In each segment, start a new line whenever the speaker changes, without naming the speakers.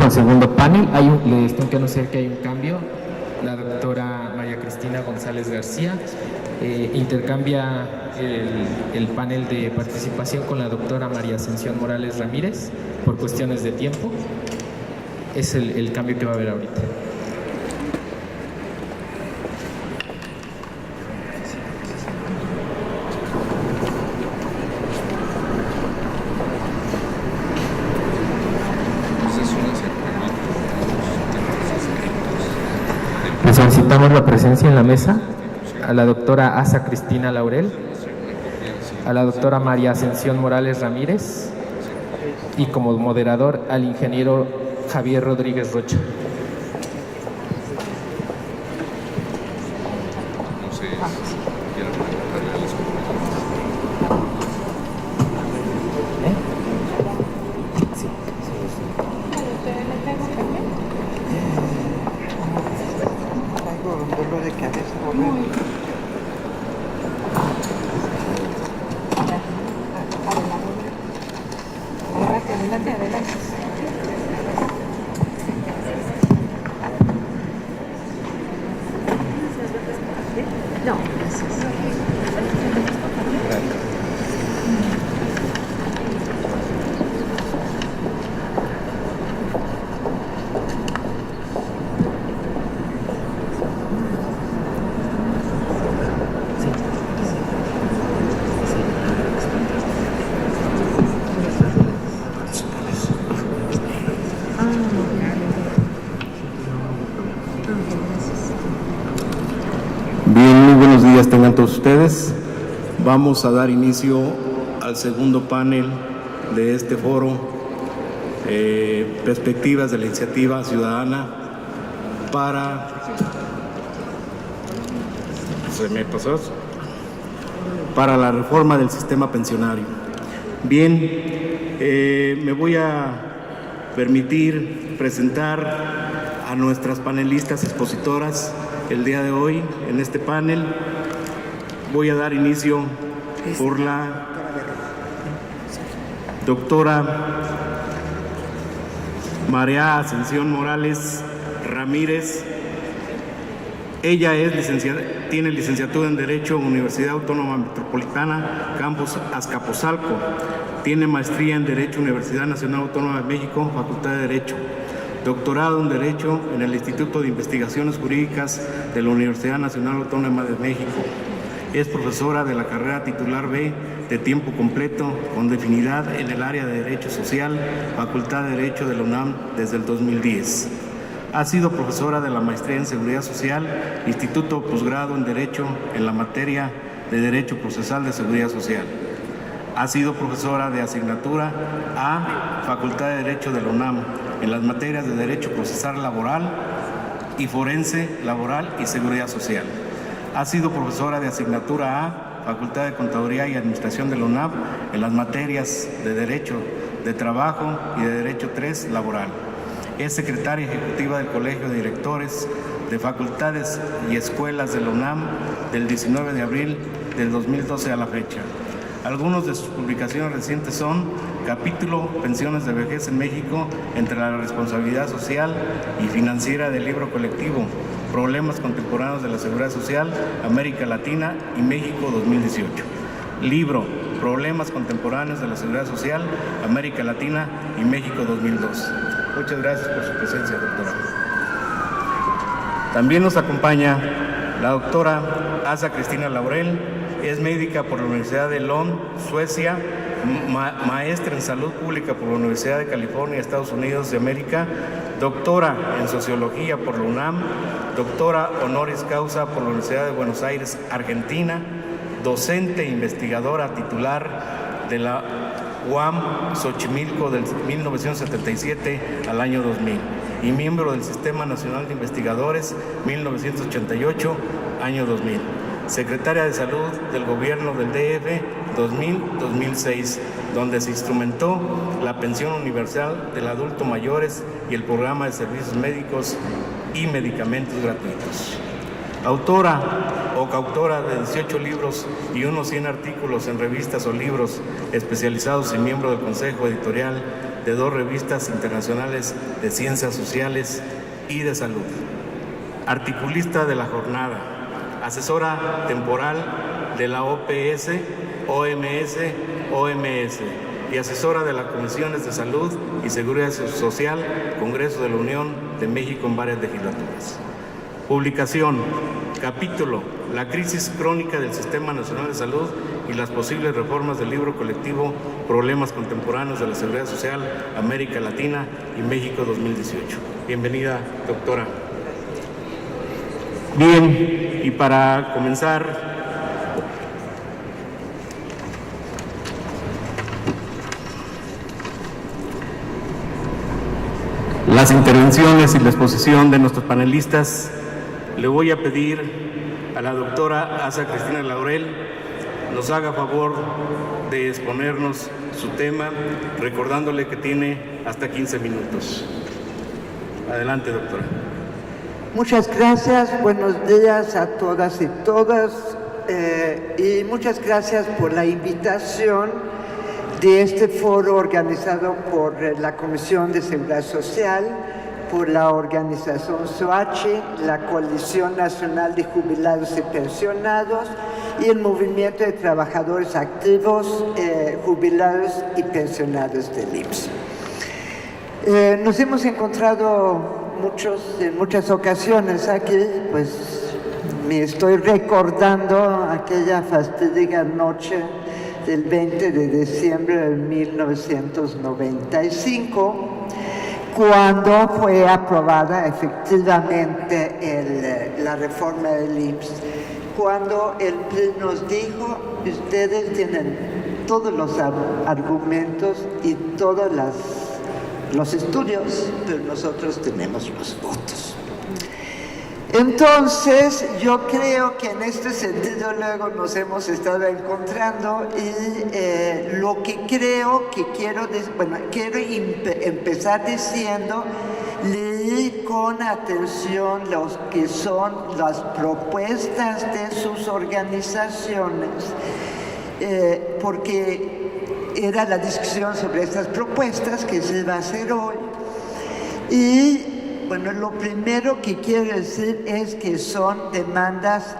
al segundo panel. Les tengo que anunciar que hay un cambio. La doctora María Cristina González García intercambia el panel de participación con la doctora María Ascensión Morales Ramírez por cuestiones de tiempo. Es el cambio que va a haber ahorita. Solicitamos la presencia en la mesa a la doctora Asa Cristina Laurel, a la doctora María Ascensión Morales Ramírez y como moderador al ingeniero Javier Rodríguez Rocha.
Tengan todos ustedes. Vamos a dar inicio al segundo panel de este foro, perspectivas de la iniciativa ciudadana para la reforma del sistema pensionario. Bien, me voy a permitir presentar a nuestras panelistas expositoras el día de hoy en este panel. Voy a dar inicio por la doctora María Ascensión Morales Ramírez. Ella es tiene licenciatura en Derecho en Universidad Autónoma Metropolitana, Campus Azcapotzalco. Tiene maestría en Derecho, Universidad Nacional Autónoma de México, Facultad de Derecho. Doctorado en Derecho en el Instituto de Investigaciones Jurídicas de la Universidad Nacional Autónoma de México. Es profesora de la carrera titular B de tiempo completo con definidad en el área de Derecho Social, Facultad de Derecho de la UNAM desde el 2010. Ha sido profesora de la maestría en Seguridad Social, Instituto Posgrado en Derecho en la materia de Derecho Procesal de Seguridad Social. Ha sido profesora de asignatura A, Facultad de Derecho de la UNAM, en las materias de Derecho Procesal Laboral y Forense, Laboral y Seguridad Social. Ha sido profesora de asignatura A, Facultad de Contaduría y Administración de la UNAM, en las materias de Derecho de Trabajo y de Derecho 3, Laboral. Es secretaria ejecutiva del Colegio de Directores de Facultades y Escuelas de la UNAM del 19 de abril del 2012 a la fecha. Algunas de sus publicaciones recientes son capítulo Pensiones de Vejez en México entre la responsabilidad social y financiera del libro colectivo, Problemas contemporáneos de la Seguridad Social, América Latina y México 2018. Libro Problemas contemporáneos de la Seguridad Social, América Latina y México 2002. Muchas gracias por su presencia, doctora. También nos acompaña la doctora Asa Cristina Laurel. Es médica por la Universidad de Lund, Suecia, maestra en Salud Pública por la Universidad de California, Estados Unidos de América, doctora en Sociología por la UNAM, doctora honoris causa por la Universidad de Buenos Aires, Argentina, docente e investigadora titular de la UAM Xochimilco del 1977 al año 2000 y miembro del Sistema Nacional de Investigadores 1988, año 2000. Secretaria de Salud del Gobierno del DF 2000-2006, donde se instrumentó la pensión universal del adulto mayores y el programa de servicios médicos y medicamentos gratuitos. Autora o coautora de 18 libros y unos 100 artículos en revistas o libros especializados y miembro del Consejo Editorial de 2 revistas internacionales de ciencias sociales y de salud. Articulista de la jornada, asesora temporal de la OPS, OMS, OMS y asesora de las Comisiones de Salud y Seguridad Social, Congreso de la Unión de México en varias legislaturas. Publicación, capítulo, La crisis crónica del Sistema Nacional de Salud y las posibles reformas del libro colectivo Problemas contemporáneos de la Seguridad Social, América Latina y México 2018. Bienvenida, doctora. Bien, y para comenzar, las intervenciones y la exposición de nuestros panelistas, le voy a pedir a la doctora Asa Cristina Laurel nos haga favor de exponernos su tema, recordándole que tiene hasta 15 minutos. Adelante, doctora.
Muchas gracias, buenos días a todas y todas, y muchas gracias por la invitación de este foro organizado por la Comisión de Seguridad Social, por la organización SOACHI, la Coalición Nacional de Jubilados y Pensionados y el Movimiento de Trabajadores Activos, Jubilados y Pensionados del IMSS. Nos hemos encontrado en muchas ocasiones aquí, pues me estoy recordando aquella fatídica noche del 20 de diciembre de 1995, cuando fue aprobada efectivamente la reforma del IMSS, cuando el PRI nos dijo, ustedes tienen todos los argumentos y todos los estudios, pero nosotros tenemos los votos. Entonces, yo creo que en este sentido luego nos hemos estado encontrando y lo que creo que quiero empezar diciendo, leí con atención los que son las propuestas de sus organizaciones, porque era la discusión sobre estas propuestas que se va a hacer hoy. Y bueno, lo primero que quiero decir es que son demandas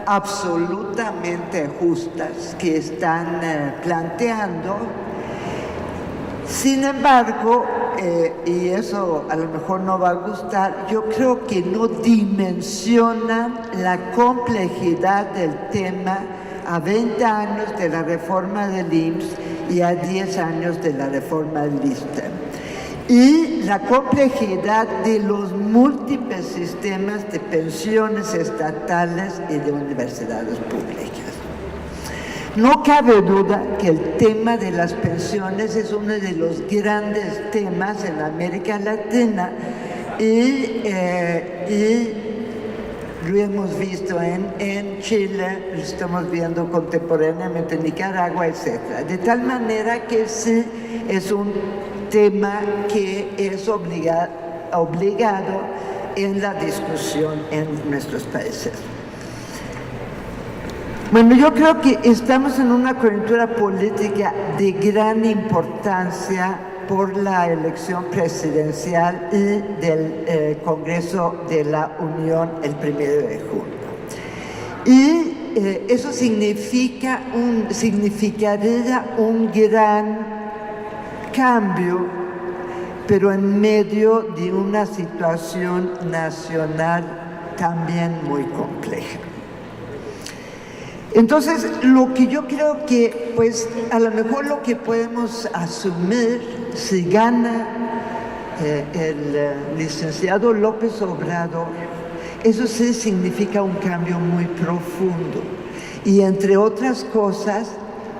absolutamente justas que están planteando. Sin embargo, y eso a lo mejor no va a gustar, yo creo que no dimensionan la complejidad del tema a 20 años de la reforma del IMSS y a 10 años de la reforma del ISSSTE. Y la complejidad de los múltiples sistemas de pensiones estatales y de universidades públicas. No cabe duda que el tema de las pensiones es uno de los grandes temas en América Latina y lo hemos visto en Chile, lo estamos viendo contemporáneamente en Nicaragua, etc. De tal manera que sí es un tema que es obligado en la discusión en nuestros países. Bueno, yo creo que estamos en una coyuntura política de gran importancia por la elección presidencial y del Congreso de la Unión el 1 de junio. Y eso significaría un gran cambio, pero en medio de una situación nacional también muy compleja. Entonces, lo que yo creo que, pues, a lo mejor lo que podemos asumir, si gana el licenciado López Obrador, eso sí significa un cambio muy profundo. Y entre otras cosas,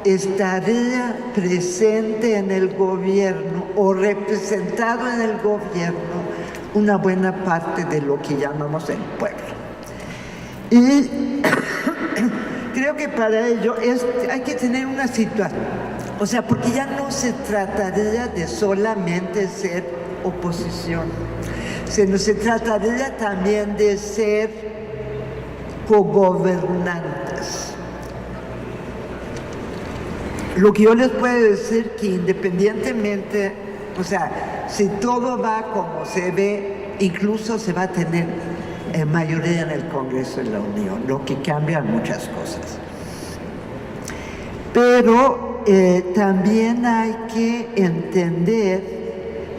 estaría presente en el gobierno o representado en el gobierno una buena parte de lo que llamamos el pueblo. Y creo que para ello hay que tener una situación, o sea, porque ya no se trataría de solamente ser oposición, sino se trataría también de ser cogobernantes. Lo que yo les puedo decir que independientemente O sea, si todo va como se ve, incluso se va a tener mayoría en el Congreso de la Unión, lo que cambia muchas cosas. Pero también hay que entender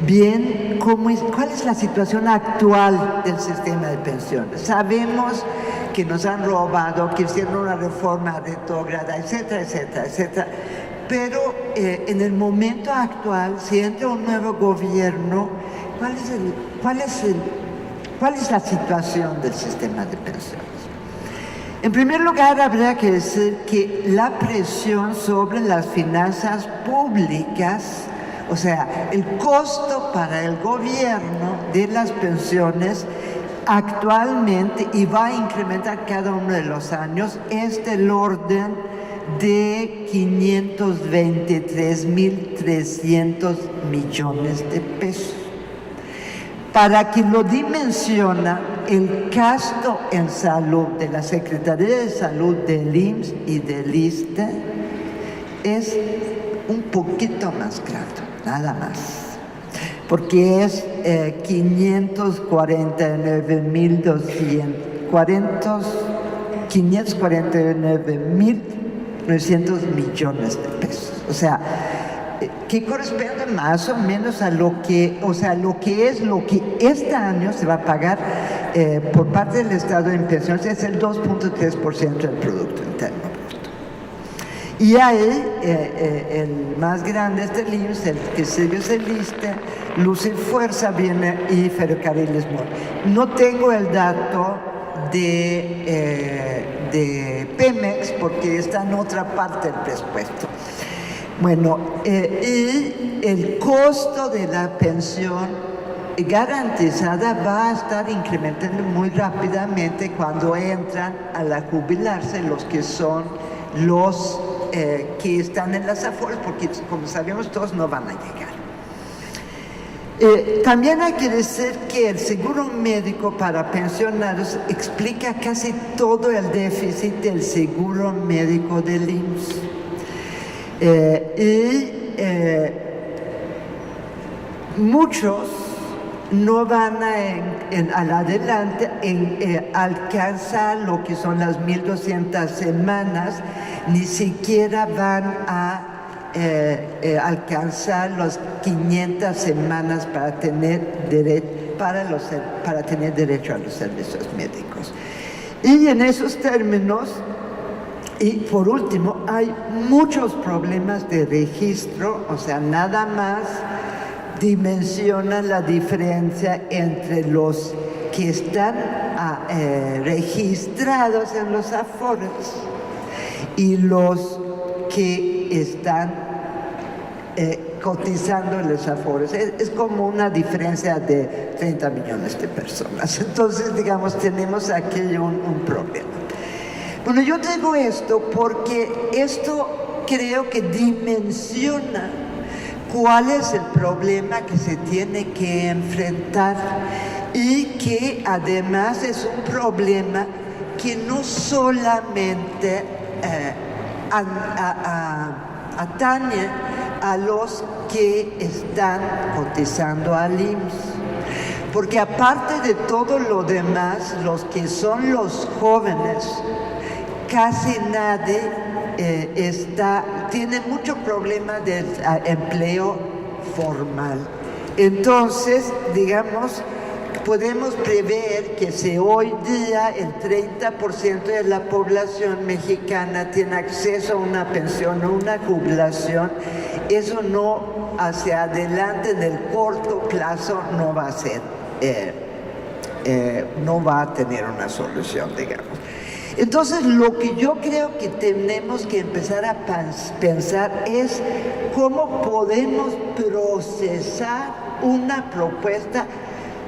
bien cuál es la situación actual del sistema de pensiones. Sabemos que nos han robado, que hicieron una reforma retrógrada, etcétera, etcétera, etcétera. Pero en el momento actual, si entra un nuevo gobierno, ¿cuál es la situación del sistema de pensiones? En primer lugar, habría que decir que la presión sobre las finanzas públicas, o sea, el costo para el gobierno de las pensiones actualmente, y va a incrementar cada uno de los años, es del orden de 523.300 millones de pesos. Para quien lo dimensiona, el gasto en salud de la Secretaría de Salud del IMSS y del ISSSTE es un poquito más grande, nada más. Porque es 549.900 millones de pesos. O sea, que corresponde más o menos a lo que este año se va a pagar por parte del Estado en pensiones, es el 2.3% del Producto Interno Bruto. Y ahí, el más grande es el IMSS, el que sigue es el ISSSTE, Luz y Fuerza viene y Ferrocarriles Mora. No tengo el dato de Pemex porque está en otra parte del presupuesto. Bueno, y el costo de la pensión garantizada va a estar incrementando muy rápidamente cuando entran a la jubilarse los que son los que están en las AFORES, porque como sabemos todos no van a llegar. También hay que decir que el seguro médico para pensionados explica casi todo el déficit del seguro médico del IMSS. Muchos no van al adelante alcanzar lo que son las 1.200 semanas, ni siquiera van a alcanzar las 500 semanas para tener derecho a los servicios médicos. Y en esos términos, y por último, hay muchos problemas de registro, o sea, nada más dimensionan la diferencia entre los que están registrados en los AFORES y los que están cotizando en los AFORES. Es como una diferencia de 30 millones de personas. Entonces, digamos, tenemos aquí un problema. Bueno, yo digo esto porque esto creo que dimensiona cuál es el problema que se tiene que enfrentar y que además es un problema que no solamente atañe a los que están cotizando al IMSS, porque aparte de todo lo demás, los que son los jóvenes, casi nadie tiene mucho problema de empleo formal. Entonces, digamos, podemos prever que si hoy día el 30% de la población mexicana tiene acceso a una pensión o una jubilación, eso no, hacia adelante en el corto plazo, no va a ser, no va a tener una solución, digamos. Entonces, lo que yo creo que tenemos que empezar a pensar es cómo podemos procesar una propuesta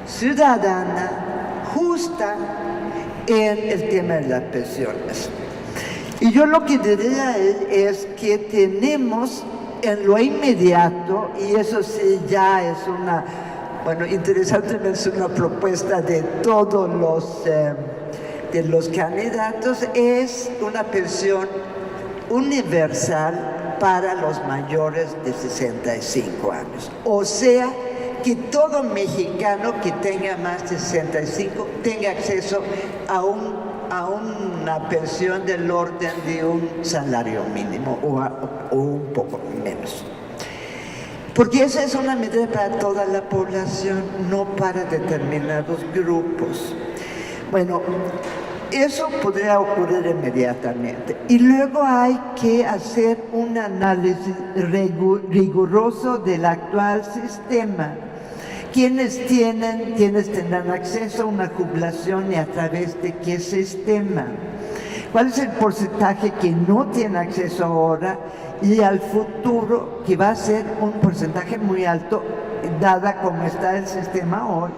ciudadana, justa, en el tema de las pensiones. Y yo lo que diría es que tenemos en lo inmediato, y eso sí ya es interesantemente es una propuesta de todos los candidatos, es una pensión universal para los mayores de 65 años. O sea, que todo mexicano que tenga más de 65 tenga acceso a una pensión del orden de un salario mínimo o un poco menos. Porque esa es una medida para toda la población, no para determinados grupos. Bueno, eso podría ocurrir inmediatamente. Y luego hay que hacer un análisis riguroso del actual sistema. ¿Quiénes tendrán acceso a una jubilación y a través de qué sistema? ¿Cuál es el porcentaje que no tiene acceso ahora y al futuro, que va a ser un porcentaje muy alto, dada como está el sistema hoy?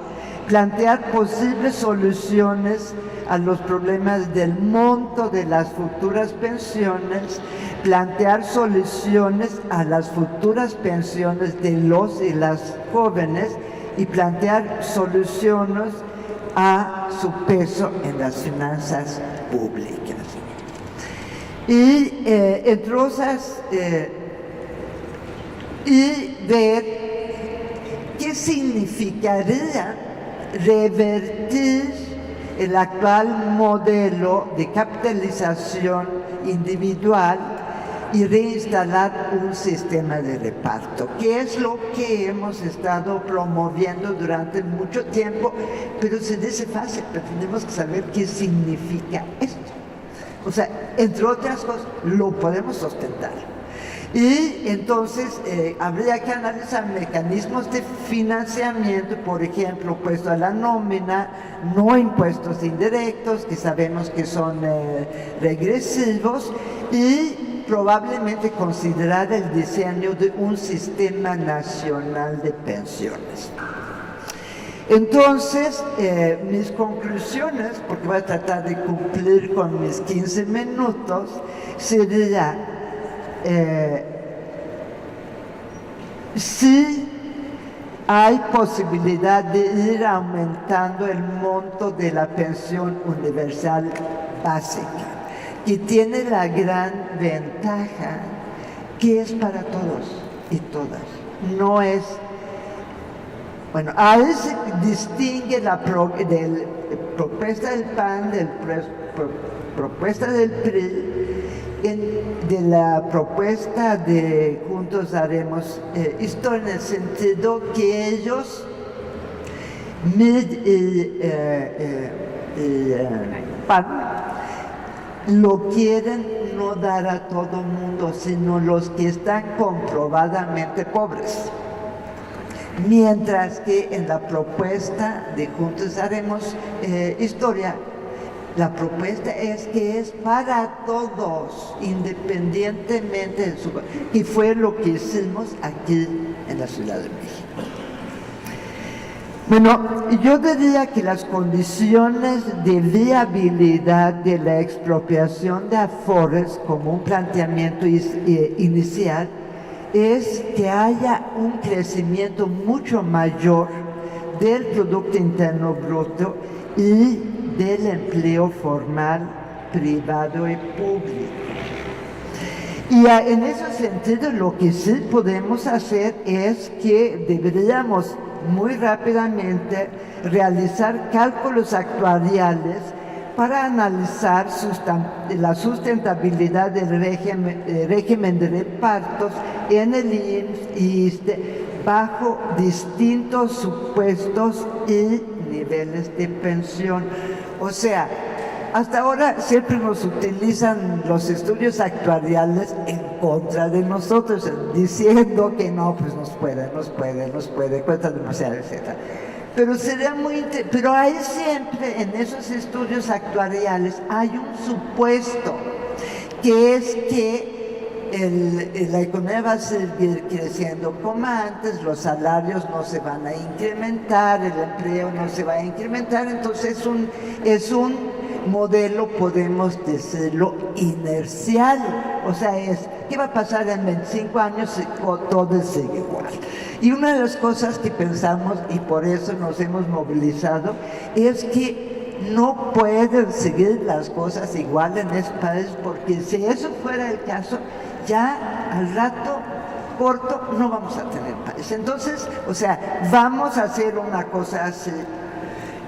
Plantear posibles soluciones a los problemas del monto de las futuras pensiones, plantear soluciones a las futuras pensiones de los y las jóvenes y plantear soluciones a su peso en las finanzas públicas. Y entre otras, y ver qué significaría revertir el actual modelo de capitalización individual y reinstalar un sistema de reparto, que es lo que hemos estado promoviendo durante mucho tiempo, pero se dice fácil, pero tenemos que saber qué significa esto. O sea, entre otras cosas, lo podemos sostener. Y entonces habría que analizar mecanismos de financiamiento, por ejemplo, puesto a la nómina, no impuestos indirectos, que sabemos que son regresivos, y probablemente considerar el diseño de un sistema nacional de pensiones. Entonces, mis conclusiones, porque voy a tratar de cumplir con mis 15 minutos, sería: sí hay posibilidad de ir aumentando el monto de la pensión universal básica, que tiene la gran ventaja que es para todos y todas. No es... Bueno, ahí se distingue la propuesta del PAN, propuesta del PRI, de la propuesta de Juntos Haremos Historia, en el sentido que ellos, MID y PAN, lo quieren no dar a todo el mundo, sino los que están comprobadamente pobres. Mientras que en la propuesta de Juntos Haremos Historia, la propuesta es que es para todos, independientemente de su... Y fue lo que hicimos aquí en la Ciudad de México. Bueno, yo diría que las condiciones de viabilidad de la expropiación de Afores como un planteamiento inicial es que haya un crecimiento mucho mayor del Producto Interno Bruto y del empleo formal, privado y público. Y en ese sentido, lo que sí podemos hacer es que deberíamos muy rápidamente realizar cálculos actuariales para analizar la sustentabilidad del régimen de repartos en el IMSS y ISSSTE bajo distintos supuestos y niveles de pensión. O sea, hasta ahora siempre nos utilizan los estudios actuariales en contra de nosotros, diciendo que no, pues nos puede, cuesta demasiado, etc. Pero ahí siempre, en esos estudios actuariales, hay un supuesto, que es que la economía va a seguir creciendo como antes, los salarios no se van a incrementar, el empleo no se va a incrementar, entonces es un modelo, podemos decirlo, inercial. O sea, ¿qué va a pasar en 25 años si todo sigue igual? Y una de las cosas que pensamos, y por eso nos hemos movilizado, es que no pueden seguir las cosas igual en este país, porque si eso fuera el caso, ya al rato corto no vamos a tener país. Entonces, o sea, vamos a hacer una cosa así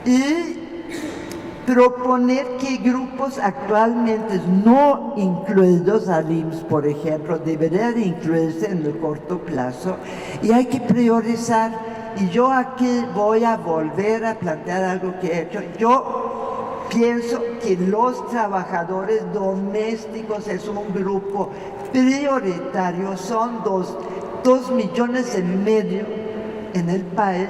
y proponer que grupos actualmente no incluidos al IMSS, por ejemplo, deberían incluirse en el corto plazo, y hay que priorizar. Y yo aquí voy a volver a plantear algo que he hecho. Yo pienso que los trabajadores domésticos es un grupo prioritario, son 2,5 millones en el país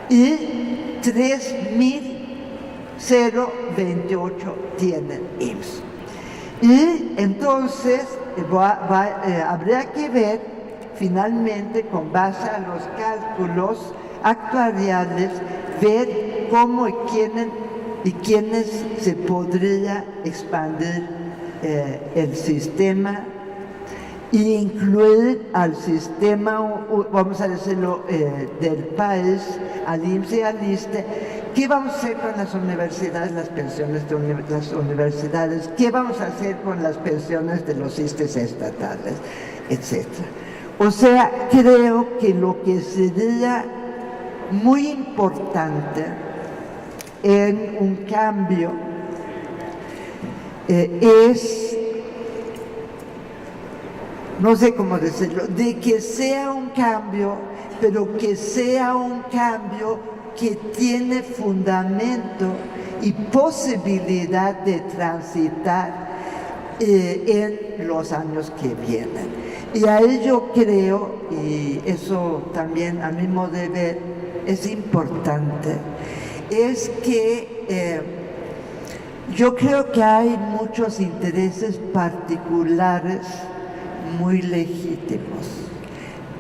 y 3,028 tienen IMSS. Y entonces habría que ver finalmente, con base a los cálculos actuariales, ver cómo y quiénes se podría expandir el sistema e incluir al sistema, vamos a decirlo, del país, al IMSS y al ISSSTE. ¿Qué vamos a hacer con las universidades, las pensiones de las universidades? ¿Qué vamos a hacer con las pensiones de los ISSSTEs estatales, etcétera? O sea, creo que lo que sería muy importante en un cambio es, no sé cómo decirlo, de que sea un cambio, pero que sea un cambio que tiene fundamento y posibilidad de transitar en los años que vienen. Y a ello creo, y eso también a mi modo de ver es importante, es que yo creo que hay muchos intereses particulares muy legítimos,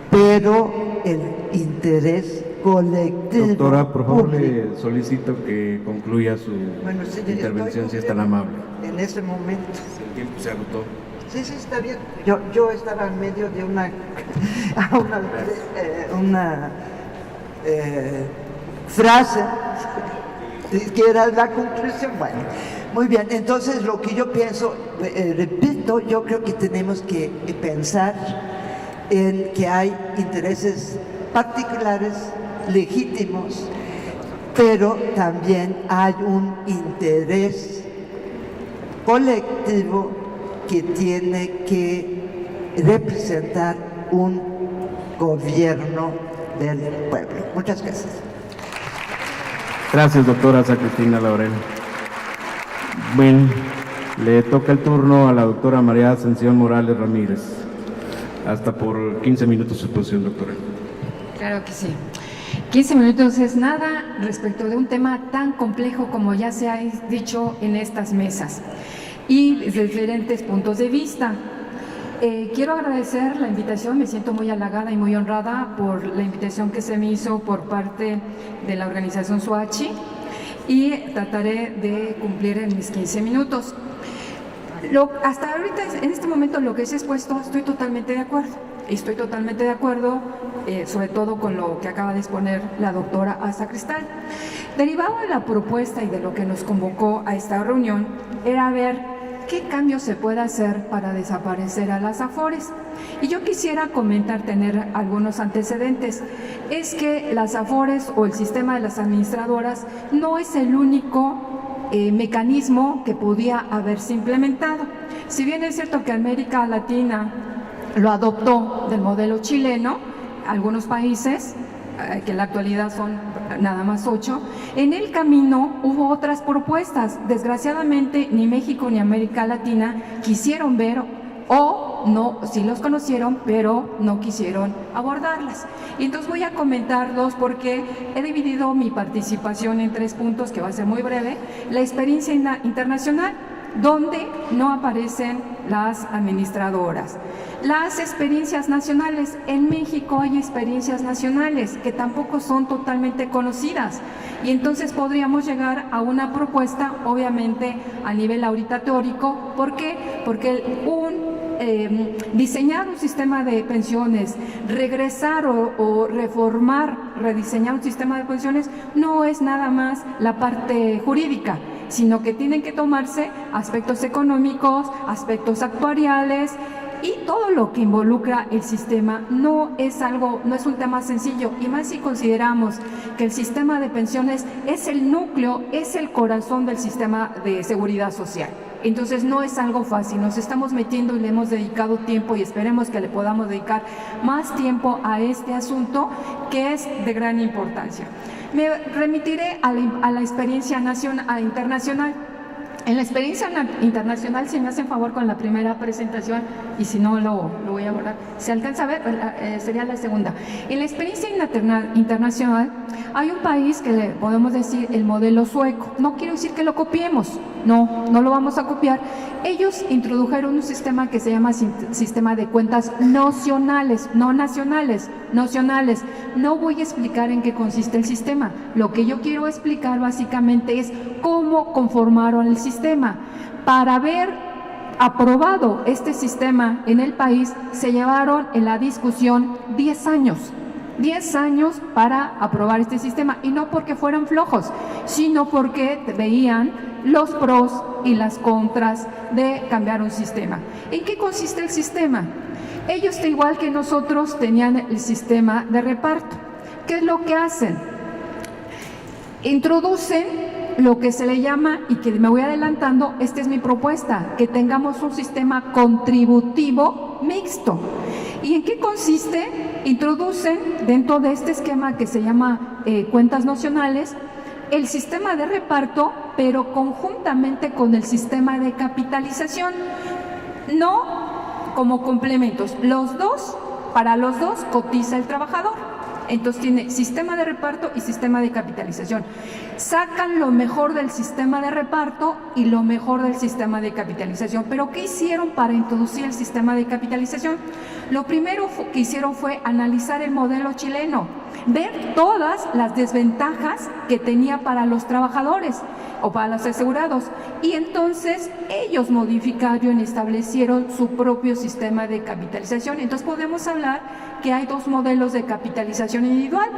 pero el interés colectivo.
Doctora, por favor,
público,
le solicito que concluya su intervención, si es tan amable.
En ese momento.
El tiempo se agotó.
Sí, está bien. Yo estaba en medio de una frase que era la conclusión. Bueno, muy bien. Entonces, lo que yo pienso, repito, yo creo que tenemos que pensar en que hay intereses particulares, legítimos, pero también hay un interés colectivo que tiene que representar un gobierno del pueblo. Muchas gracias.
Gracias, doctora Sá Cristina Laurel. Bueno, le toca el turno a la doctora María Ascensión Morales Ramírez. Hasta por 15 minutos su exposición, doctora.
Claro que sí. 15 minutos es nada respecto de un tema tan complejo como ya se ha dicho en estas mesas y desde diferentes puntos de vista. Quiero agradecer la invitación, me siento muy halagada y muy honrada por la invitación que se me hizo por parte de la organización SUACHI y trataré de cumplir en mis 15 minutos. Hasta ahorita, en este momento, lo que se ha expuesto, estoy totalmente de acuerdo. Estoy totalmente de acuerdo, sobre todo con lo que acaba de exponer la doctora Sá Cristal. Derivado de la propuesta y de lo que nos convocó a esta reunión, era ver qué cambios se puede hacer para desaparecer a las AFORES. Y yo quisiera comentar, tener algunos antecedentes. Es que las AFORES o el sistema de las administradoras no es el único mecanismo que podía haberse implementado. Si bien es cierto que América Latina lo adoptó del modelo chileno, algunos países, que en la actualidad son nada más 8, en el camino hubo otras propuestas. Desgraciadamente ni México ni América Latina quisieron ver, o no, sí los conocieron, pero no quisieron abordarlas. Y entonces voy a comentar dos, porque he dividido mi participación en 3 puntos, que va a ser muy breve. La experiencia internacional, donde no aparecen las administradoras. Las experiencias nacionales. En México hay experiencias nacionales que tampoco son totalmente conocidas, y entonces podríamos llegar a una propuesta, obviamente a nivel ahorita teórico. ¿Por qué? Porque diseñar un sistema de pensiones, regresar o reformar, rediseñar un sistema de pensiones, no es nada más la parte jurídica, sino que tienen que tomarse aspectos económicos, aspectos actuariales, y todo lo que involucra el sistema no es un tema sencillo, y más si consideramos que el sistema de pensiones es el núcleo, es el corazón del sistema de seguridad social. Entonces no es algo fácil, nos estamos metiendo y le hemos dedicado tiempo y esperemos que le podamos dedicar más tiempo a este asunto que es de gran importancia. Me remitiré a la experiencia internacional. En la experiencia internacional, si me hacen favor con la primera presentación, y si no lo voy a borrar, se alcanza a ver, sería la segunda. En la experiencia internacional hay un país que le podemos decir el modelo sueco. No quiero decir que lo copiemos, no lo vamos a copiar. Ellos introdujeron un sistema que se llama sistema de cuentas nocionales, no nacionales, nocionales. No voy a explicar en qué consiste el sistema. Lo que yo quiero explicar básicamente es cómo conformaron el sistema. Para haber aprobado este sistema en el país, se llevaron en la discusión 10 años. 10 años para aprobar este sistema, y no porque fueran flojos, sino porque veían los pros y las contras de cambiar un sistema. ¿En qué consiste el sistema? Ellos, igual que nosotros, tenían el sistema de reparto. ¿Qué es lo que hacen? Introducen lo que se le llama, y que me voy adelantando, esta es mi propuesta, que tengamos un sistema contributivo mixto. ¿Y en qué consiste? Introducen dentro de este esquema que se llama cuentas nocionales el sistema de reparto, pero conjuntamente con el sistema de capitalización, no como complementos. Para los dos cotiza el trabajador. Entonces tiene sistema de reparto y sistema de capitalización. Sacan lo mejor del sistema de reparto y lo mejor del sistema de capitalización. ¿Pero qué hicieron para introducir el sistema de capitalización? Lo primero que hicieron fue analizar el modelo chileno, ver todas las desventajas que tenía para los trabajadores o para los asegurados, y entonces ellos modificaron y establecieron su propio sistema de capitalización. Entonces podemos hablar que hay dos modelos de capitalización individual,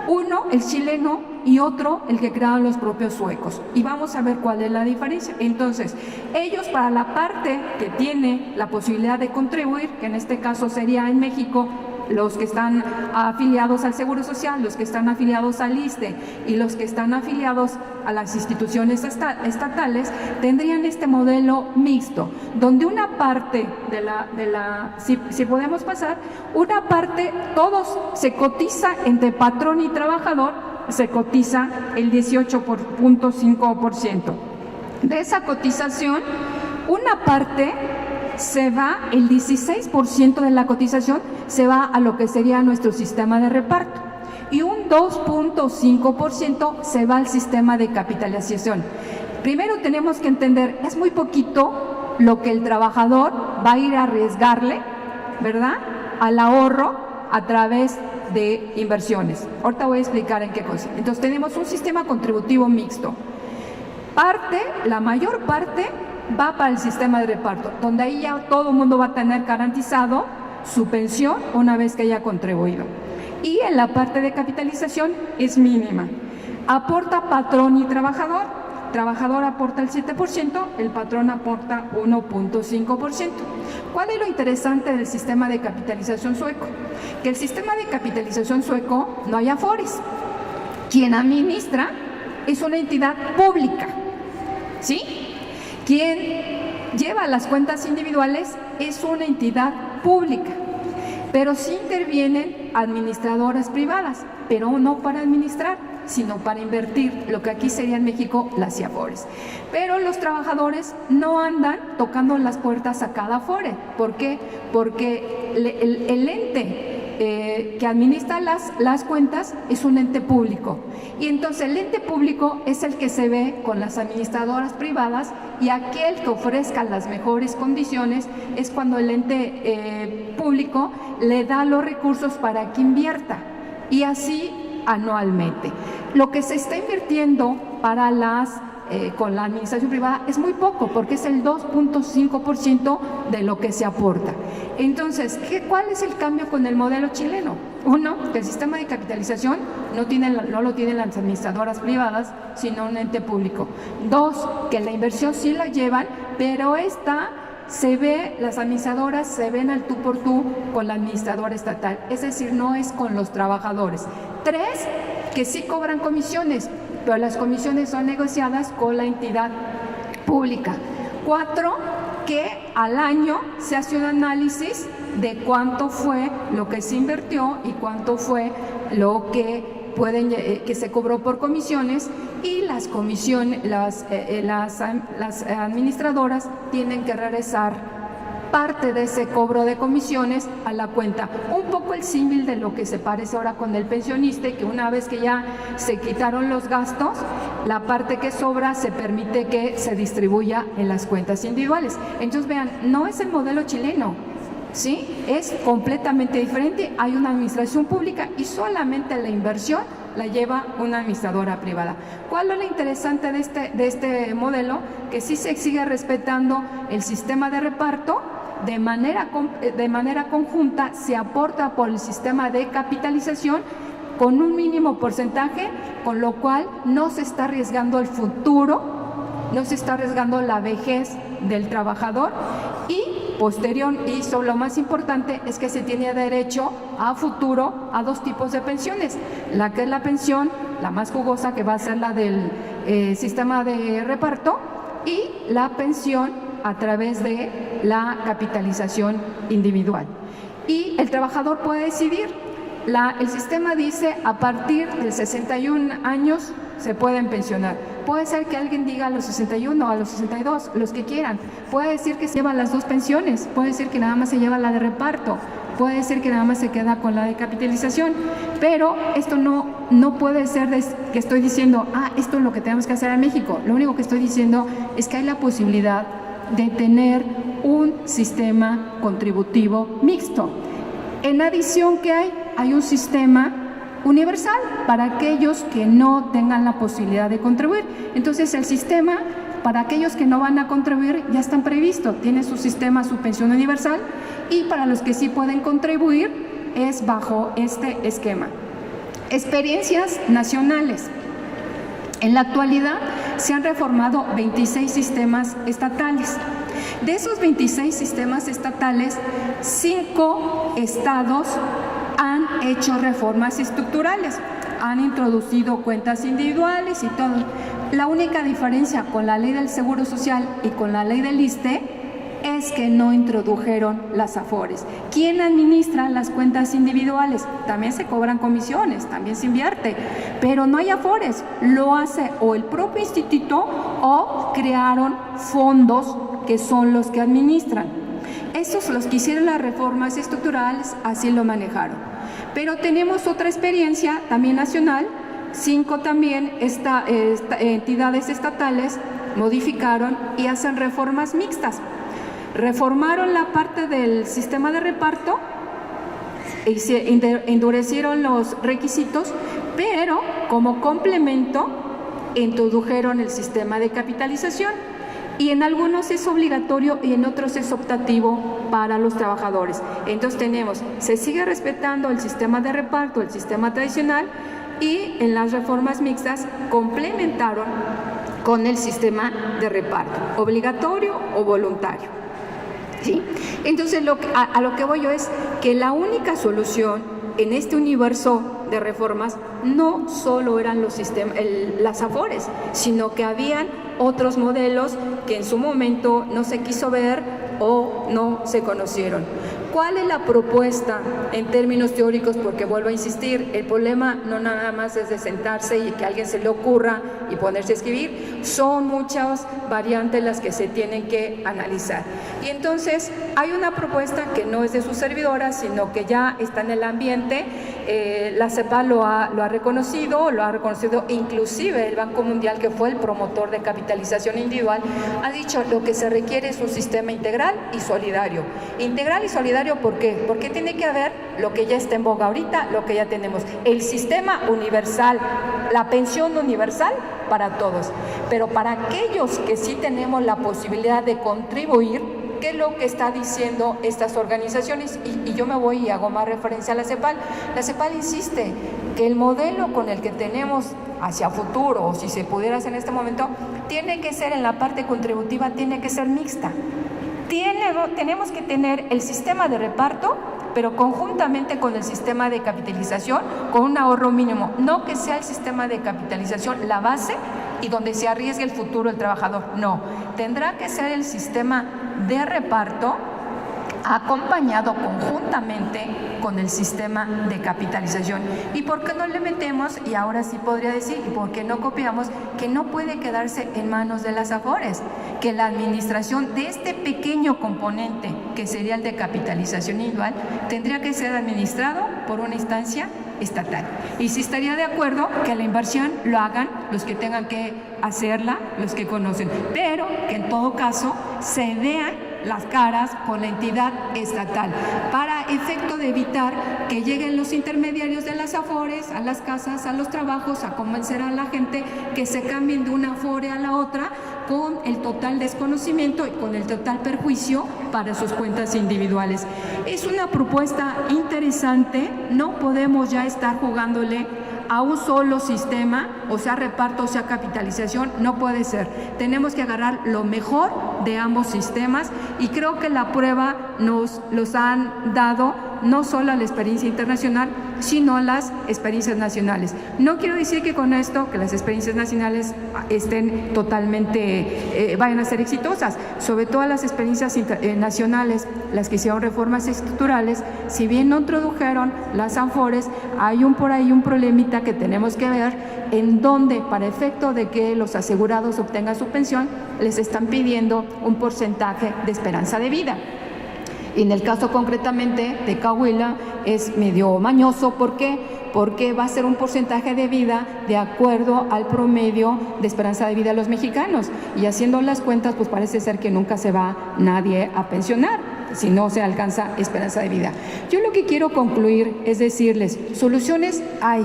uno el chileno y otro el que crearon los propios suecos, y vamos a ver cuál es la diferencia. Entonces ellos, para la parte que tiene la posibilidad de contribuir, que en este caso sería en México los que están afiliados al Seguro Social, los que están afiliados al ISSSTE y los que están afiliados a las instituciones estatales, tendrían este modelo mixto, donde una parte si podemos pasar, una parte, todos se cotiza entre patrón y trabajador, se cotiza el 18.5%. De esa cotización, una parte se va, el 16% de la cotización se va a lo que sería nuestro sistema de reparto, y un 2.5% se va al sistema de capitalización. Primero tenemos que entender, es muy poquito lo que el trabajador va a ir a arriesgarle, ¿verdad?, al ahorro a través de inversiones. Ahorita voy a explicar en qué cosa. Entonces tenemos un sistema contributivo mixto. La mayor parte va para el sistema de reparto, donde ahí ya todo el mundo va a tener garantizado su pensión una vez que haya contribuido. Y en la parte de capitalización es mínima. Aporta patrón y trabajador. Trabajador aporta el 7%, el patrón aporta 1.5%. ¿Cuál es lo interesante del sistema de capitalización sueco? Que el sistema de capitalización sueco no hay afores. Quien administra es una entidad pública, ¿sí? Quien lleva las cuentas individuales es una entidad pública, pero sí intervienen administradoras privadas, pero no para administrar, sino para invertir, lo que aquí sería en México las IAFORES. Pero los trabajadores no andan tocando las puertas a cada afore. ¿Por qué? Porque el ente que administra las cuentas es un ente público, y entonces el ente público es el que se ve con las administradoras privadas, y aquel que ofrezca las mejores condiciones es cuando el ente público le da los recursos para que invierta, y así anualmente. Lo que se está invirtiendo para con la administración privada es muy poco, porque es el 2.5% de lo que se aporta. Entonces, ¿cuál es el cambio con el modelo chileno? Uno, que el sistema de capitalización no lo tienen las administradoras privadas, sino un ente público. Dos, que la inversión sí la llevan, pero esta las administradoras se ven al tú por tú con la administradora estatal, es decir, no es con los trabajadores. 3, que sí cobran comisiones, pero las comisiones son negociadas con la entidad pública. 4, que al año se hace un análisis de cuánto fue lo que se invirtió y cuánto fue lo que que se cobró por comisiones, y las comisiones, las administradoras tienen que regresar parte de ese cobro de comisiones a la cuenta. Un poco el símil de lo que se parece ahora con el pensionista, que una vez que ya se quitaron los gastos, la parte que sobra se permite que se distribuya en las cuentas individuales. Entonces vean, no es el modelo chileno, ¿sí? Es completamente diferente. Hay una administración pública y solamente la inversión la lleva una administradora privada. ¿Cuál es lo interesante de este modelo? Que sí se sigue respetando el sistema de reparto. De manera conjunta se aporta por el sistema de capitalización con un mínimo porcentaje, con lo cual no se está arriesgando el futuro, no se está arriesgando la vejez del trabajador, y lo más importante es que se tiene derecho a futuro a 2 tipos de pensiones, la que es la pensión, la más jugosa, que va a ser la del sistema de reparto, y la pensión a través de la capitalización individual. Y el trabajador puede decidir. El sistema dice a partir de 61 años se pueden pensionar. Puede ser que alguien diga a los 61 o a los 62, los que quieran. Puede decir que se lleva las 2 pensiones, puede decir que nada más se lleva la de reparto, puede ser que nada más se queda con la de capitalización, pero esto no puede ser que estoy diciendo, esto es lo que tenemos que hacer en México. Lo único que estoy diciendo es que hay la posibilidad de tener un sistema contributivo mixto. En adición, que hay un sistema universal para aquellos que no tengan la posibilidad de contribuir. Entonces el sistema para aquellos que no van a contribuir ya están previstos, tiene su sistema, su pensión universal, y para los que sí pueden contribuir es bajo este esquema. Experiencias nacionales. En la actualidad se han reformado 26 sistemas estatales. De esos 26 sistemas estatales, 5 estados han hecho reformas estructurales, han introducido cuentas individuales y todo. La única diferencia con la ley del Seguro Social y con la ley del ISSSTE es que no introdujeron las AFORES. ¿Quién administra las cuentas individuales? También se cobran comisiones, también se invierte, pero no hay AFORES. Lo hace o el propio instituto o crearon fondos que son los que administran. Estos, los que hicieron las reformas estructurales, así lo manejaron. Pero tenemos otra experiencia también nacional. 5 también entidades estatales modificaron y hacen reformas mixtas. Reformaron la parte del sistema de reparto y se endurecieron los requisitos, pero como complemento introdujeron el sistema de capitalización, y en algunos es obligatorio y en otros es optativo para los trabajadores. Entonces se sigue respetando el sistema de reparto, el sistema tradicional, y en las reformas mixtas complementaron con el sistema de reparto, obligatorio o voluntario. ¿Sí? Entonces a lo que voy yo es que la única solución en este universo de reformas no solo eran las AFORES, sino que habían otros modelos que en su momento no se quiso ver o no se conocieron. ¿Cuál es la propuesta en términos teóricos? Porque vuelvo a insistir, el problema no nada más es de sentarse y que a alguien se le ocurra y ponerse a escribir, son muchas variantes las que se tienen que analizar. Y entonces hay una propuesta que no es de su servidora, sino que ya está en el ambiente. La CEPAL lo ha reconocido inclusive el Banco Mundial, que fue el promotor de capitalización individual, ha dicho lo que se requiere es un sistema integral y solidario. Integral y solidario, ¿por qué? Porque tiene que haber lo que ya está en boga ahorita, lo que ya tenemos, el sistema universal, la pensión universal para todos, pero para aquellos que sí tenemos la posibilidad de contribuir, ¿qué es lo que está diciendo estas organizaciones? Y yo me voy y hago más referencia a la CEPAL. La CEPAL insiste que el modelo con el que tenemos hacia futuro, o si se pudiera hacer en este momento, tiene que ser en la parte contributiva, tiene que ser mixta. tenemos que tener el sistema de reparto, pero conjuntamente con el sistema de capitalización, con un ahorro mínimo. No que sea el sistema de capitalización la base y donde se arriesgue el futuro del trabajador. No, tendrá que ser el sistema de reparto acompañado conjuntamente con el sistema de capitalización. ¿Y por qué no le metemos? Y ahora sí podría decir, ¿y por qué no copiamos? Que no puede quedarse en manos de las AFORES, que la administración de este pequeño componente, que sería el de capitalización individual, tendría que ser administrado por una instancia estatal. Y sí estaría de acuerdo que la inversión lo hagan los que tengan que hacerla, los que conocen, pero que en todo caso se vean las caras con la entidad estatal, para efecto de evitar que lleguen los intermediarios de las AFORES a las casas, a los trabajos, a convencer a la gente que se cambien de una AFORE a la otra con el total desconocimiento y con el total perjuicio para sus cuentas individuales. Es una propuesta interesante, no podemos ya estar jugándole a un solo sistema, o sea reparto, o sea capitalización, no puede ser. Tenemos que agarrar lo mejor de ambos sistemas y creo que la prueba nos los han dado no solo a la experiencia internacional, sino a las experiencias nacionales. No quiero decir que con esto, que las experiencias nacionales estén totalmente, vayan a ser exitosas. Sobre todo las experiencias nacionales, las que hicieron reformas estructurales, si bien no introdujeron las AFORES, hay por ahí un problemita que tenemos que ver, en donde para efecto de que los asegurados obtengan su pensión, les están pidiendo un porcentaje de esperanza de vida. Y en el caso concretamente de Coahuila es medio mañoso. ¿Por qué? Porque va a ser un porcentaje de vida de acuerdo al promedio de esperanza de vida de los mexicanos. Y haciendo las cuentas, pues parece ser que nunca se va nadie a pensionar si no se alcanza esperanza de vida. Yo lo que quiero concluir es decirles, soluciones hay.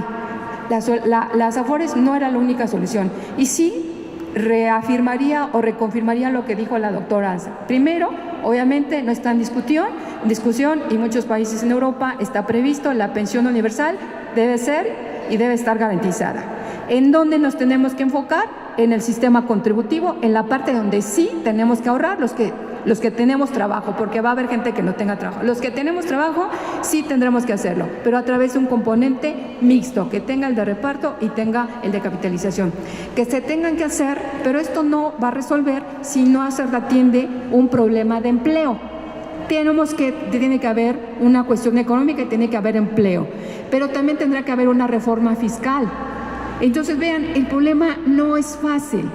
Las AFORES no era la única solución. Y sí, reafirmaría o reconfirmaría lo que dijo la doctora Anza. Primero, obviamente no está en discusión y muchos países en Europa está previsto la pensión universal, debe ser y debe estar garantizada. ¿En dónde nos tenemos que enfocar? En el sistema contributivo, en la parte donde sí tenemos que ahorrar los que tenemos trabajo, porque va a haber gente que no tenga trabajo. Los que tenemos trabajo sí tendremos que hacerlo, pero a través de un componente mixto, que tenga el de reparto y tenga el de capitalización. Que se tengan que hacer, pero esto no va a resolver si no se atiende un problema de empleo. Tiene que haber una cuestión económica y tiene que haber empleo, pero también tendrá que haber una reforma fiscal. Entonces vean, el problema no es fácil,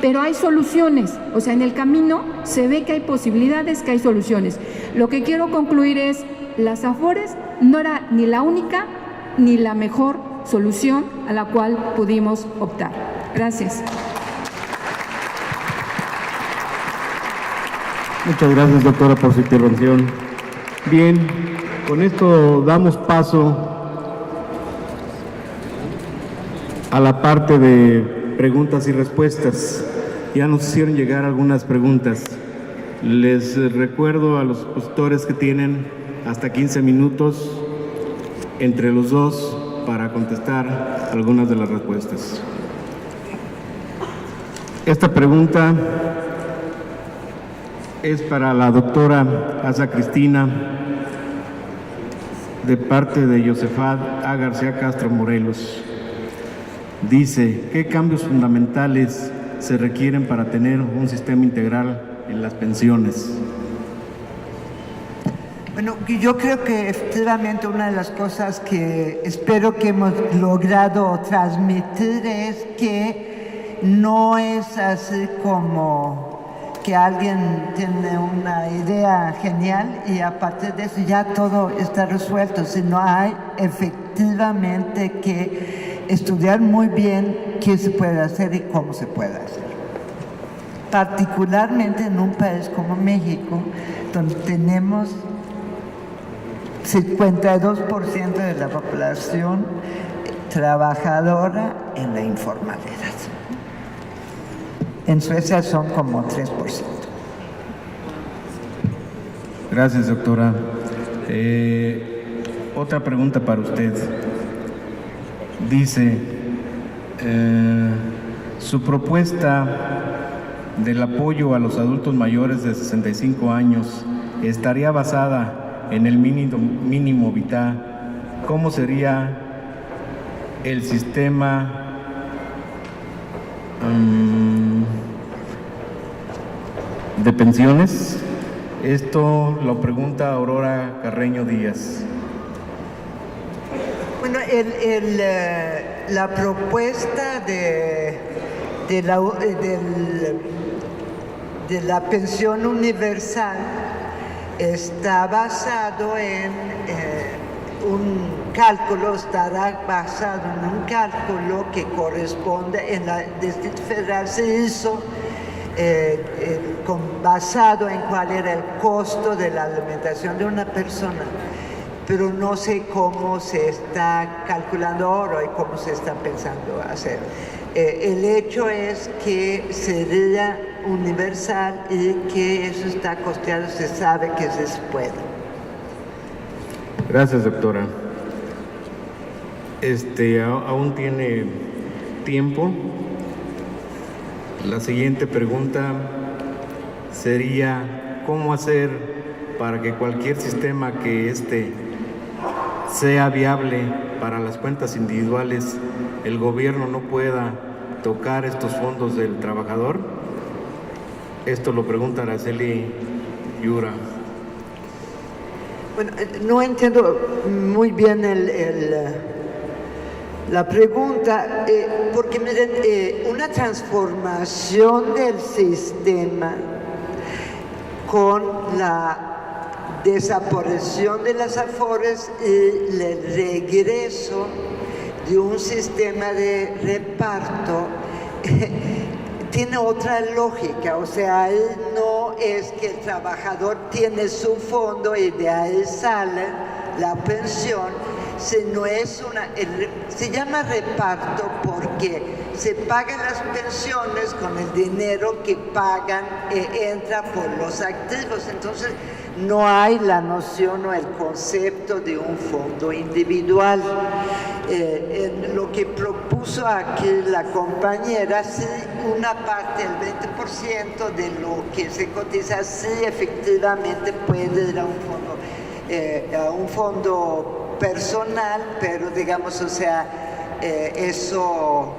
pero hay soluciones, o sea, en el camino se ve que hay posibilidades, que hay soluciones. Lo que quiero concluir es, las AFORES no era ni la única ni la mejor solución a la cual pudimos optar. Gracias.
Muchas gracias, doctora, por su intervención. Bien, con esto damos paso a la parte de preguntas y respuestas. Ya nos hicieron llegar algunas preguntas. Les recuerdo a los expositores que tienen hasta 15 minutos entre los dos para contestar algunas de las respuestas. Esta pregunta es para la doctora Asa Cristina, de parte de Josefat A. García Castro Morelos. Dice, ¿qué cambios fundamentales se requieren para tener un sistema integral en las pensiones?
Bueno, yo creo que efectivamente una de las cosas que espero que hemos logrado transmitir es que no es así como que alguien tiene una idea genial y a partir de eso ya todo está resuelto, sino hay efectivamente que estudiar muy bien qué se puede hacer y cómo se puede hacer. Particularmente en un país como México, donde tenemos 52% de la población trabajadora en la informalidad. En Suecia son como 3%.
Gracias, doctora. Otra pregunta para usted. Dice, su propuesta del apoyo a los adultos mayores de 65 años estaría basada en el mínimo vital, ¿cómo sería el sistema de pensiones? Esto lo pregunta Aurora Carreño Díaz.
Bueno, la propuesta de la pensión universal está basado en un cálculo, estará basado en un cálculo que corresponde en la Distrito Federal se hizo basado en cuál era el costo de la alimentación de una persona, pero no sé cómo se está calculando ahora y cómo se está pensando hacer. El hecho es que sería universal y que eso está costeado, se sabe que se puede.
Gracias, doctora. Aún tiene tiempo. La siguiente pregunta sería, ¿cómo hacer para que cualquier sistema que sea viable para las cuentas individuales, el gobierno no pueda tocar estos fondos del trabajador? Esto lo pregunta Araceli Yura.
Bueno, no entiendo muy bien la pregunta, porque miren, una transformación del sistema con la desaparición de las AFORES y el regreso de un sistema de reparto tiene otra lógica, o sea, ahí no es que el trabajador tiene su fondo y de ahí sale la pensión, sino es se llama reparto porque se pagan las pensiones con el dinero que pagan, entra por los activos, entonces no hay la noción o el concepto de un fondo individual. Lo que propuso aquí la compañera, sí, una parte, el 20% de lo que se cotiza, sí efectivamente puede ir a un fondo personal, pero digamos, o sea, eso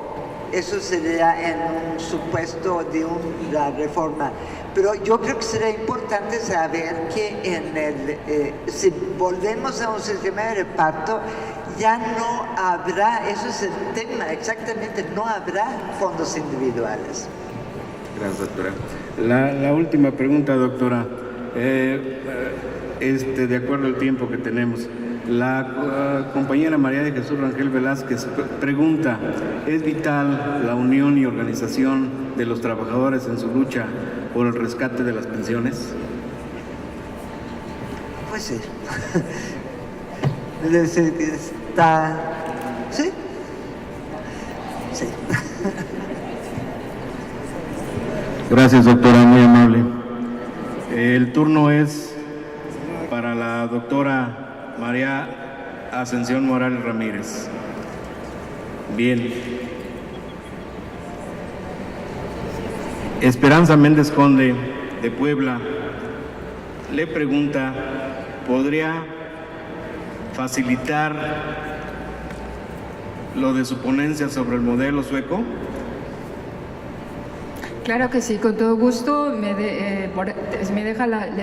sería en un supuesto de la reforma. Pero yo creo que sería importante saber que si volvemos a un sistema de reparto, ya no habrá, eso es el tema, exactamente, no habrá fondos individuales.
Gracias, doctora. La última pregunta, doctora. De acuerdo al tiempo que tenemos, la compañera María de Jesús Rangel Velázquez pregunta, ¿es vital la unión y organización de los trabajadores en su lucha por el rescate de las pensiones?
Pues sí. ¿Sí? Sí.
Gracias, doctora, muy amable. El turno es para la doctora María Ascensión Morales Ramírez. Bien. Esperanza Méndez Conde, de Puebla, le pregunta, ¿podría facilitar lo de su ponencia sobre el modelo sueco?
Claro que sí, con todo gusto. Le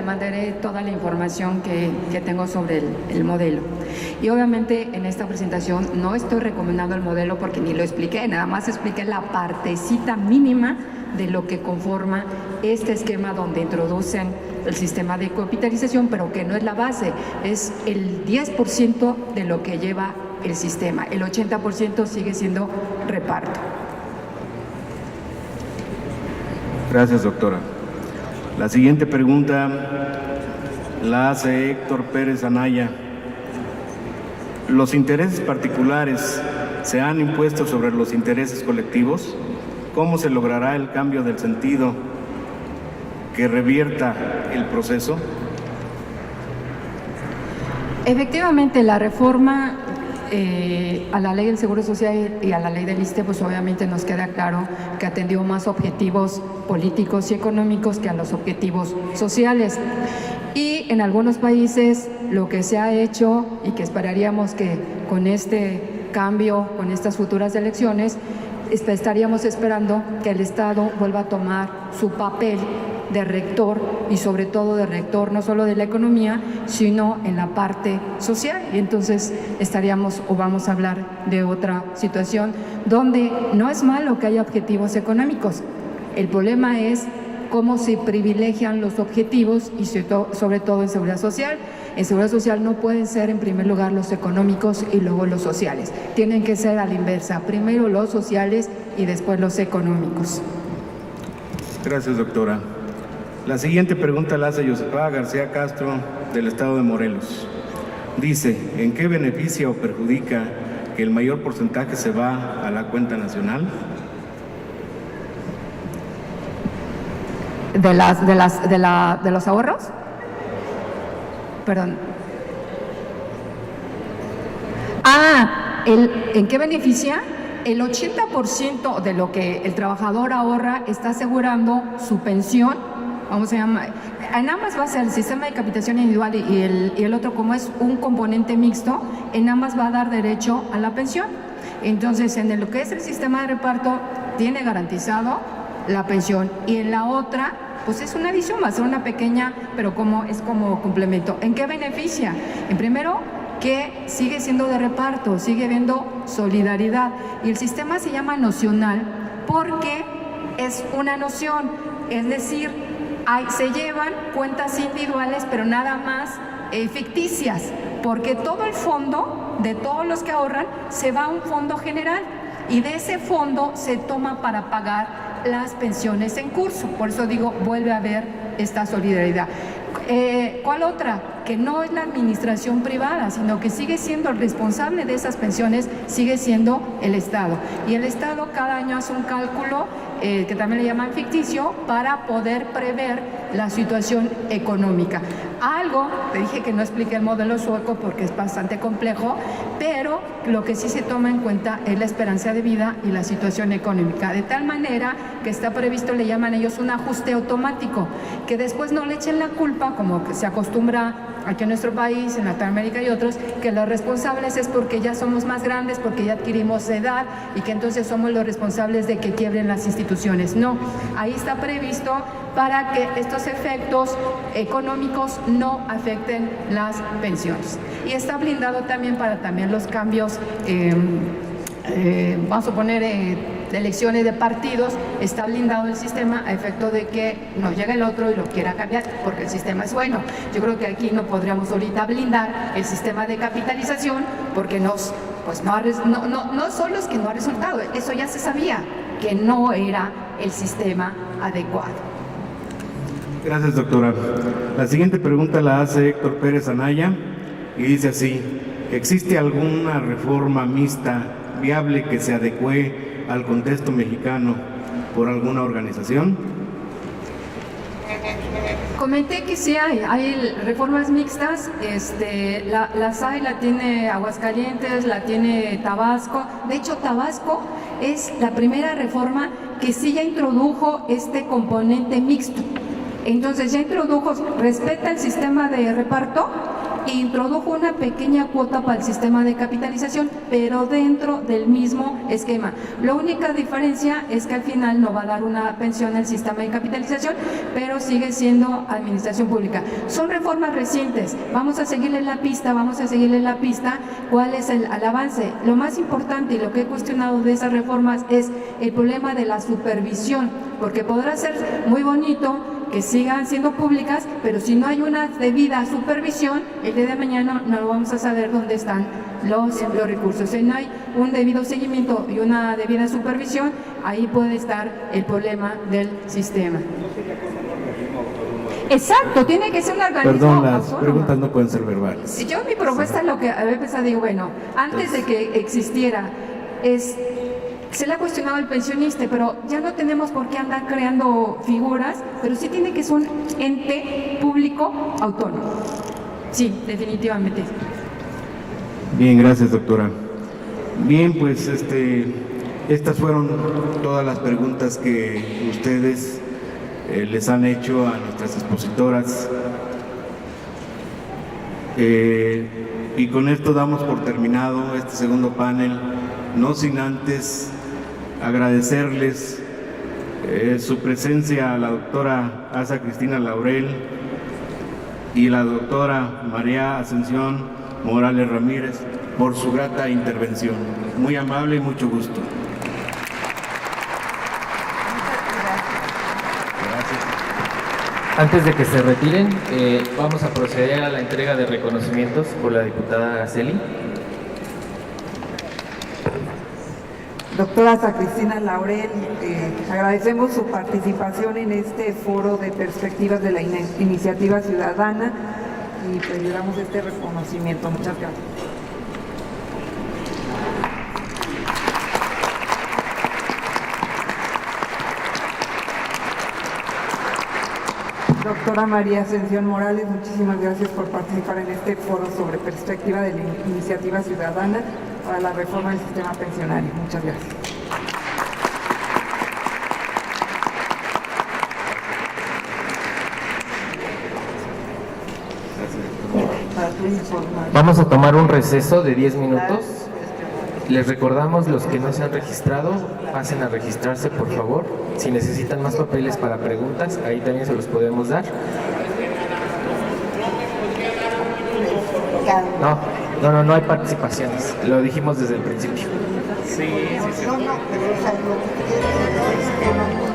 mandaré toda la información que tengo sobre el modelo. Y obviamente en esta presentación no estoy recomendando el modelo porque ni lo expliqué, nada más expliqué la partecita mínima de lo que conforma este esquema donde introducen el sistema de capitalización, pero que no es la base, es el 10% de lo que lleva el sistema, el 80% sigue siendo reparto.
Gracias, doctora. La siguiente pregunta la hace Héctor Pérez Anaya. ¿Los intereses particulares se han impuesto sobre los intereses colectivos? ¿Cómo se logrará el cambio del sentido que revierta el proceso?
Efectivamente, la reforma a la ley del Seguro Social y a la ley del ISSSTE, pues obviamente nos queda claro que atendió más objetivos políticos y económicos que a los objetivos sociales. Y en algunos países lo que se ha hecho y que esperaríamos que con este cambio, con estas futuras elecciones, estaríamos esperando que el Estado vuelva a tomar su papel de rector y sobre todo de rector no solo de la economía, sino en la parte social. Y entonces estaríamos o vamos a hablar de otra situación donde no es malo que haya objetivos económicos. El problema es cómo se privilegian los objetivos y sobre todo en seguridad social. En seguridad social no pueden ser en primer lugar los económicos y luego los sociales. Tienen que ser a la inversa, primero los sociales y después los económicos.
Gracias, doctora. La siguiente pregunta la hace Josefa García Castro, del estado de Morelos. Dice, ¿en qué beneficia o perjudica que el mayor porcentaje se va a la cuenta nacional?
¿De los ahorros? Perdón. ¿En qué beneficia? El 80% de lo que el trabajador ahorra está asegurando su pensión. Vamos a llamar, en ambas va a ser el sistema de capitación individual y el otro, como es un componente mixto, en ambas va a dar derecho a la pensión. Entonces, en lo que es el sistema de reparto, tiene garantizado la pensión, y en la otra, pues es una adición, va a ser una pequeña, pero es como complemento. ¿En qué beneficia? En primero, que sigue siendo de reparto, sigue habiendo solidaridad, y el sistema se llama nocional porque es una noción, es decir, se llevan cuentas individuales, pero nada más ficticias, porque todo el fondo de todos los que ahorran se va a un fondo general, y de ese fondo se toma para pagar las pensiones en curso. Por eso digo, vuelve a haber esta solidaridad. ¿Cuál otra? Que no es la administración privada, sino que sigue siendo el responsable de esas pensiones, sigue siendo el Estado. Y el Estado cada año hace un cálculo, que también le llaman ficticio, para poder prever la situación económica. Algo, te dije que no expliqué el modelo sueco porque es bastante complejo, pero lo que sí se toma en cuenta es la esperanza de vida y la situación económica, de tal manera que está previsto, le llaman ellos un ajuste automático, que después no le echen la culpa, como que se acostumbra aquí en nuestro país, en Latinoamérica y otros, que los responsables es porque ya somos más grandes, porque ya adquirimos edad y que entonces somos los responsables de que quiebren las instituciones. No, ahí está previsto para que estos efectos económicos no afecten las pensiones. Y está blindado también para los cambios, vamos a poner de elecciones de partidos, está blindado el sistema a efecto de que no llegue el otro y lo quiera cambiar, porque el sistema es bueno. Yo creo que aquí no podríamos ahorita blindar el sistema de capitalización, porque no solo es que no ha resultado, eso ya se sabía, que no era el sistema adecuado.
Gracias, doctora. La siguiente pregunta la hace Héctor Pérez Anaya y dice así: ¿existe alguna reforma mixta viable que se adecue al contexto mexicano por alguna organización?
Comenté que sí hay reformas mixtas, la tiene Aguascalientes, la tiene Tabasco. De hecho, Tabasco es la primera reforma que sí ya introdujo este componente mixto. Entonces ya respeta el sistema de reparto e introdujo una pequeña cuota para el sistema de capitalización, pero dentro del mismo esquema. La única diferencia es que al final no va a dar una pensión al sistema de capitalización, pero sigue siendo administración pública. Son reformas recientes, vamos a seguirle la pista, cuál es el avance. Lo más importante y lo que he cuestionado de esas reformas es el problema de la supervisión, porque podrá ser muy bonito que sigan siendo públicas, pero si no hay una debida supervisión, el día de mañana no lo vamos a saber dónde están los recursos. Si no hay un debido seguimiento y una debida supervisión, ahí puede estar el problema del sistema. Exacto, tiene que ser un organismo.
Perdón, las
autónomo.
preguntas no pueden ser verbales.
Yo mi propuesta es lo que había pensado, digo, bueno, antes de que existiera, se le ha cuestionado el pensionista, pero ya no tenemos por qué andar creando figuras, pero sí tiene que ser un ente público autónomo. Sí, definitivamente.
Bien, gracias, doctora. Bien, pues estas fueron todas las preguntas que ustedes les han hecho a nuestras expositoras. Y con esto damos por terminado este segundo panel, no sin antes agradecerles su presencia a la doctora Asa Cristina Laurel y la doctora María Ascensión Morales Ramírez por su grata intervención. Muy amable y mucho gusto.
Antes de que se retiren, vamos a proceder a la entrega de reconocimientos por la diputada Araceli.
Doctora Asa Cristina Laurel, agradecemos su participación en este foro de perspectivas de la iniciativa ciudadana y pues le damos este reconocimiento. Muchas gracias. Doctora María Ascensión Morales, muchísimas gracias por participar en este foro sobre perspectiva de la iniciativa ciudadana para la reforma del sistema pensionario. Muchas gracias.
Vamos a tomar un receso de 10 minutos. Les recordamos, los que no se han registrado, pasen a registrarse, por favor. Si necesitan más papeles para preguntas, ahí también se los podemos dar. No hay participaciones. Lo dijimos desde el principio.
No, pero, o sea, lo que quiero es